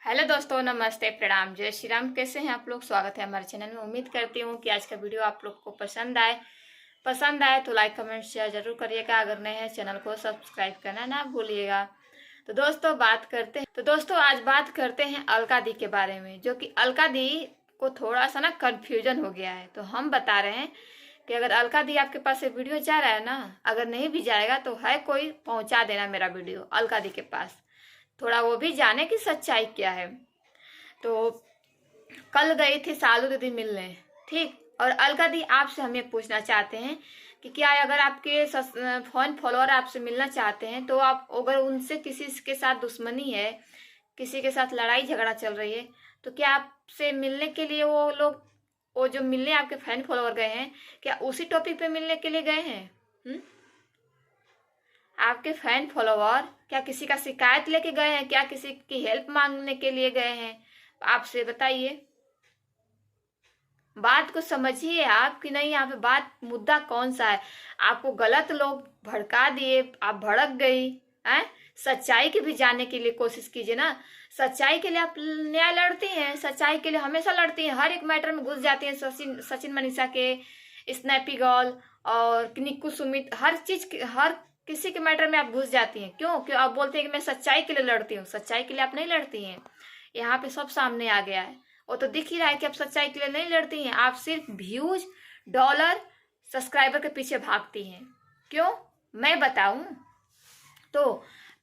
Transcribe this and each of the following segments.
Hello दोस्तों, नमस्ते, प्रणाम, जय श्री राम। कैसे हैं आप लोग? स्वागत है हमारे चैनल में। उम्मीद करती हूँ कि आज का वीडियो आप लोग को पसंद आए तो लाइक कमेंट शेयर जरूर करिएगा। अगर नए हैं चैनल को सब्सक्राइब करना ना भूलिएगा। तो दोस्तों आज बात करते हैं अलका दी के बारे में, जो कि अलका दी को थोड़ा सा ना कन्फ्यूजन हो गया है। तो हम बता रहे हैं कि अगर अलका दी आपके पास से वीडियो जा रहा है ना, अगर नहीं भी जाएगा तो है कोई पहुंचा देना मेरा वीडियो अलका दी के पास, थोड़ा वो भी जाने की सच्चाई क्या है। तो कल गई थी सालू दीदी मिलने, ठीक। और अलका दी आपसे हम ये पूछना चाहते हैं कि क्या अगर आपके फैन फॉलोअर आपसे मिलना चाहते हैं तो आप अगर उनसे किसी के साथ दुश्मनी है, किसी के साथ लड़ाई झगड़ा चल रही है, तो क्या आपसे मिलने के लिए वो जो मिलने आपके फैन फॉलोअर गए हैं, क्या उसी टॉपिक पे मिलने के लिए गए हैं? आपके फैन फॉलोअर क्या किसी का शिकायत लेके गए हैं, क्या किसी की हेल्प मांगने के लिए गए हैं? आपसे बताइए, बात को समझिए आप कि नहीं। यहाँ पे मुद्दा कौन सा है? आपको गलत लोग भड़का दिए, आप भड़क गई हैं। सच्चाई की भी जानने के लिए कोशिश कीजिए ना। सच्चाई के लिए आप न्याय लड़ती हैं, सच्चाई के लिए हमेशा लड़ती हैं, हर एक मैटर में घुस जाती हैं। सचिन मनीषा के, स्नैपी गर्ल और निक्कू सुमित, हर किसी के मैटर में आप घुस जाती हैं। क्यों आप बोलते हैं कि मैं सच्चाई के लिए लड़ती हूँ? सच्चाई के लिए आप नहीं लड़ती हैं। यहाँ पे सब सामने आ गया है, वो तो दिख ही रहा है कि आप सच्चाई के लिए नहीं लड़ती हैं। आप सिर्फ व्यूज, डॉलर, सब्सक्राइबर के पीछे भागती हैं। क्यों? मैं बताऊं तो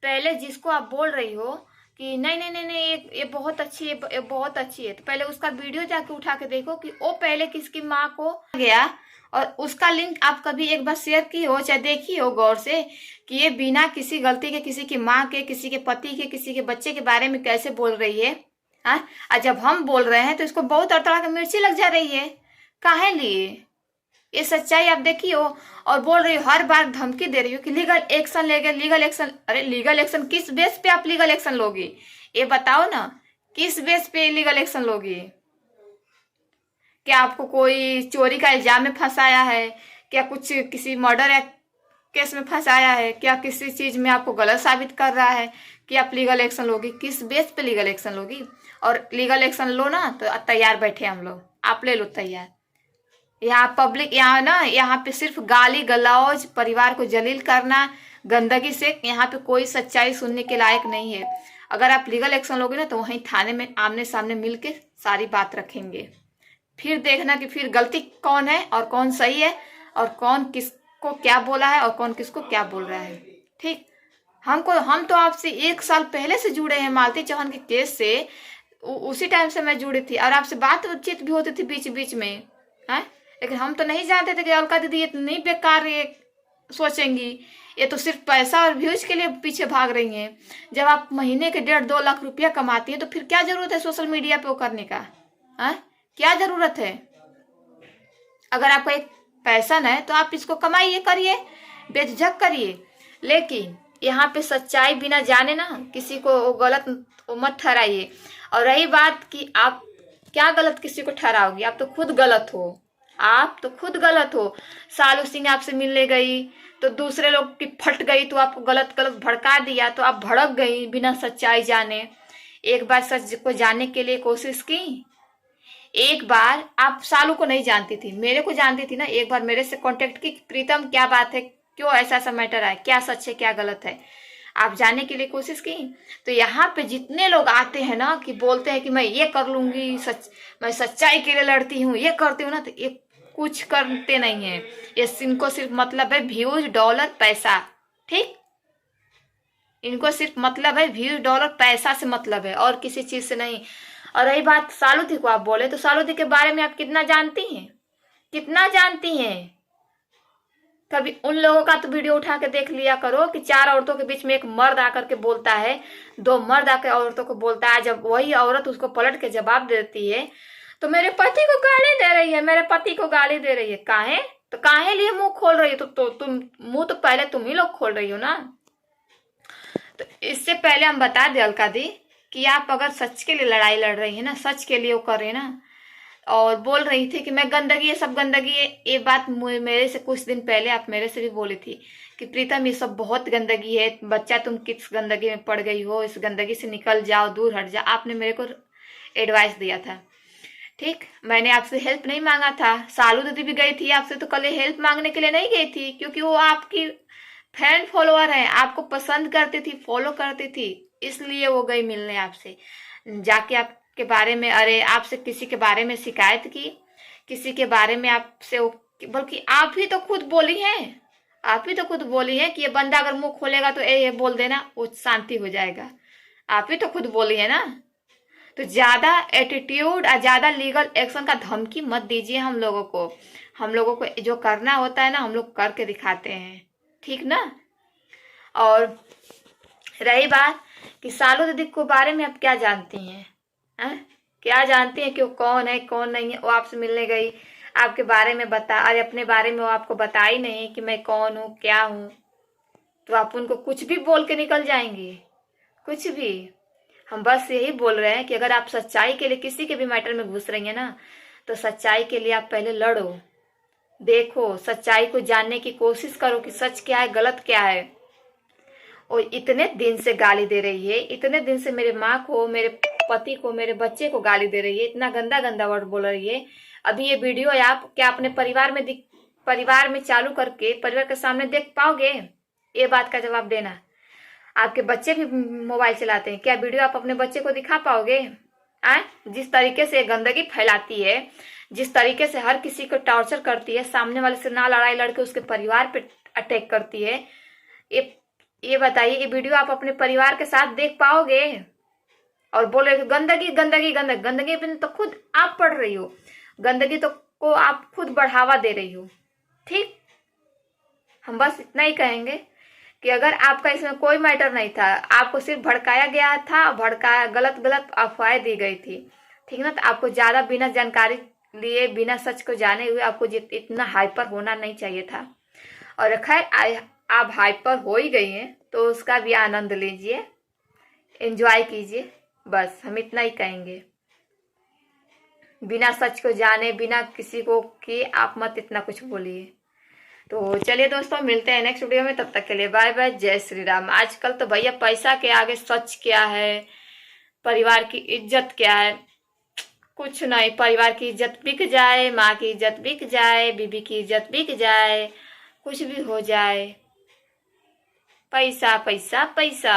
पहले जिसको आप बोल रही हो कि नहीं नहीं नहीं नहीं ये बहुत अच्छी है, ये बहुत अच्छी है, तो पहले उसका वीडियो जाके उठा के देखो कि वो पहले किसकी माँ को गया, और उसका लिंक आप कभी एक बार शेयर की हो, चाहे देखी हो गौर से कि ये बिना किसी गलती के किसी की माँ के, किसी के पति के, किसी के बच्चे के बारे में कैसे बोल रही है। हाँ, और जब हम बोल रहे हैं तो इसको बहुत तड़तड़ा के मिर्ची लग जा रही है। काहे लिए? ये सच्चाई आप देखी हो और बोल रही हो, हर बार धमकी दे रही हो कि लीगल एक्शन लेंगे, लीगल एक्शन। अरे लीगल एक्शन किस बेस पे आप लीगल एक्शन लोगी? ये बताओ ना, किस बेस पे लीगल एक्शन लोगी? क्या आपको कोई चोरी का इल्जाम में फंसाया है? क्या कुछ किसी मर्डर केस में फंसाया है? क्या किसी चीज में आपको गलत साबित कर रहा है कि आप लीगल एक्शन लोगी? किस बेस पे लीगल एक्शन लोगी? और लीगल एक्शन लो ना तो तैयार बैठे हम लोग, आप ले लो तैयार। यहाँ पब्लिक, यहाँ पे सिर्फ गाली गलौज, परिवार को जलील करना, गंदगी से, यहाँ पे कोई सच्चाई सुनने के लायक नहीं है। अगर आप लीगल एक्शन लोगे ना तो वहीं थाने में आमने सामने मिलके सारी बात रखेंगे। फिर देखना कि फिर गलती कौन है और कौन सही है, और कौन किसको क्या बोला है और कौन किसको क्या बोल रहा है। ठीक। हम तो आपसे 1 साल पहले से जुड़े हैं, मालती चौहान के केस से। उसी टाइम से मैं जुड़ी थी और आपसे बातचीत भी होती थी बीच बीच में, है। लेकिन हम तो नहीं जानते थे कि अलका दीदी इतनी बेकार ये सोचेंगी, ये तो सिर्फ पैसा और व्यूज के लिए पीछे भाग रही हैं। जब आप महीने के 1.5-2 लाख रुपया कमाती हैं तो फिर क्या जरूरत है सोशल मीडिया पे वो करने का? है, क्या जरूरत है? अगर आपका एक पैशन है तो आप इसको कमाइए, करिए, बेझिझक करिए। लेकिन यहाँ पे सच्चाई बिना जाने ना किसी को गलत मत ठहराइए। और रही बात कि आप क्या गलत किसी को ठहराओगी, आप तो खुद गलत हो। आप तो खुद गलत हो। सालू सिंह आपसे मिलने गई तो दूसरे लोग की फट गई तो आपको गलत गलत भड़का दिया, तो आप भड़क गई बिना सच्चाई जाने। एक बार सच को जानने के लिए कोशिश की। एक बार आप सालू को नहीं जानती थी, मेरे को जानती थी ना। एक बार मेरे से कांटेक्ट की, प्रीतम क्या बात है, क्यों ऐसा ऐसा मैटर है, क्या सच है क्या गलत है, आप जानने के लिए कोशिश की। तो यहाँ पे जितने लोग आते हैं ना कि बोलते हैं कि मैं ये कर लूंगी, मैं सच्चाई के लिए लड़ती हूँ, ये करती हूँ ना, तो ये कुछ करते नहीं है। ये इनको सिर्फ मतलब है व्यूज, डॉलर, पैसा। ठीक, इनको सिर्फ मतलब है व्यूज, डॉलर, पैसा से मतलब है, और किसी चीज से नहीं। और रही बात सालूदी को आप बोले, तो सालूदी के बारे में आप कितना जानती हैं? कितना जानती हैं? कभी उन लोगों का तो वीडियो उठा के देख लिया करो कि 4 औरतों के बीच में एक मर्द आकर के बोलता है, 2 मर्द आकर औरतों को बोलता है, जब वही औरत उसको पलट के जवाब देती है तो मेरे पति को गाली दे रही है, मेरे पति को गाली दे रही है। काहे? तो काहे लिए मुंह खोल रही हो? तो तुम मुंह तो पहले तुम ही लोग खोल रही हो ना। तो इससे पहले हम बता दें अलका दी कि आप अगर सच के लिए लड़ाई लड़ रही है ना, सच के लिए वो कर रही है ना, और बोल रही थी कि मैं गंदगी, ये सब गंदगी है। ये बात मेरे से कुछ दिन पहले आप मेरे से भी बोली थी कि प्रीतम ये सब बहुत गंदगी है, बच्चा तुम किस गंदगी में पड़ गई हो, इस गंदगी से निकल जाओ, दूर हट जाओ। आपने मेरे को एडवाइस दिया था, ठीक। मैंने आपसे हेल्प नहीं मांगा था। सालू दीदी भी गई थी आपसे, तो कल हेल्प मांगने के लिए नहीं गई थी, क्योंकि वो आपकी फैन फॉलोअर है, आपको पसंद करती थी, फॉलो करती थी, इसलिए वो गई मिलने आपसे। जाके आपके बारे में, अरे आपसे किसी के बारे में शिकायत की, किसी के बारे में आपसे, बल्कि आप ही तो खुद बोली हैं, आप ही तो खुद बोली हैं कि ये बंदा अगर मुंह खोलेगा तो ये बोल देना, वो शांति हो जाएगा। आप ही तो खुद बोली है ना। तो ज्यादा एटीट्यूड और ज्यादा लीगल एक्शन का धमकी मत दीजिए हम लोगों को। हम लोगों को जो करना होता है ना, हम लोग करके दिखाते हैं, ठीक ना। और रही बात कि सालू दीदी के बारे में आप क्या जानती हैं, क्या जानती हैं कि वो कौन है कौन नहीं है। वो आपसे मिलने गई, आपके बारे में बता, अरे अपने बारे में वो आपको बता ही नहीं कि मैं कौन हूँ क्या हूँ, तो आप उनको कुछ भी बोल के निकल जाएंगे, कुछ भी। हम बस यही बोल रहे हैं कि अगर आप सच्चाई के लिए किसी के भी मैटर में घुस रही हैं ना, तो सच्चाई के लिए आप पहले लड़ो, देखो, सच्चाई को जानने की कोशिश करो कि सच क्या है गलत क्या है। और इतने दिन से गाली दे रही है, इतने दिन से मेरे माँ को, मेरे पति को, मेरे बच्चे को गाली दे रही है, इतना गंदा गंदा वर्ड बोल रही है। अभी ये वीडियो आप क्या अपने परिवार में चालू करके परिवार के सामने देख पाओगे? ये बात का जवाब देना। आपके बच्चे भी मोबाइल चलाते हैं, क्या वीडियो आप अपने बच्चे को दिखा पाओगे? जिस तरीके से गंदगी फैलाती है, जिस तरीके से हर किसी को टॉर्चर करती है, सामने वाले से ना लड़ाई लड़के उसके परिवार पे अटैक करती है, ये बताइए, ये वीडियो आप अपने परिवार के साथ देख पाओगे? और बोले गंदगी गंदगी गंदगी, गंदगी पे तो खुद आप पढ़ रही हो, गंदगी तो को आप खुद बढ़ावा दे रही हो, ठीक। हम बस इतना ही कहेंगे कि अगर आपका इसमें कोई मैटर नहीं था, आपको सिर्फ भड़काया गया था, भड़काया, गलत गलत अफवाहें दी गई थी, ठीक ना, तो आपको ज्यादा बिना जानकारी लिए, बिना सच को जाने हुए आपको इतना हाइपर होना नहीं चाहिए था। और खैर आप हाइपर हो ही गई हैं, तो उसका भी आनंद लीजिए, एंजॉय कीजिए, बस हम इतना ही कहेंगे। बिना सच को जाने, बिना किसी को किए आप मत इतना कुछ बोलिए। तो चलिए दोस्तों, मिलते हैं नेक्स्ट वीडियो में, तब तक के लिए बाय बाय, जय श्री राम। आजकल तो भैया पैसा के आगे सच क्या है, परिवार की इज्जत क्या है, कुछ नहीं। परिवार की इज्जत बिक जाए, माँ की इज्जत बिक जाए, बीबी की इज्जत बिक जाए, कुछ भी हो जाए, पैसा पैसा पैसा।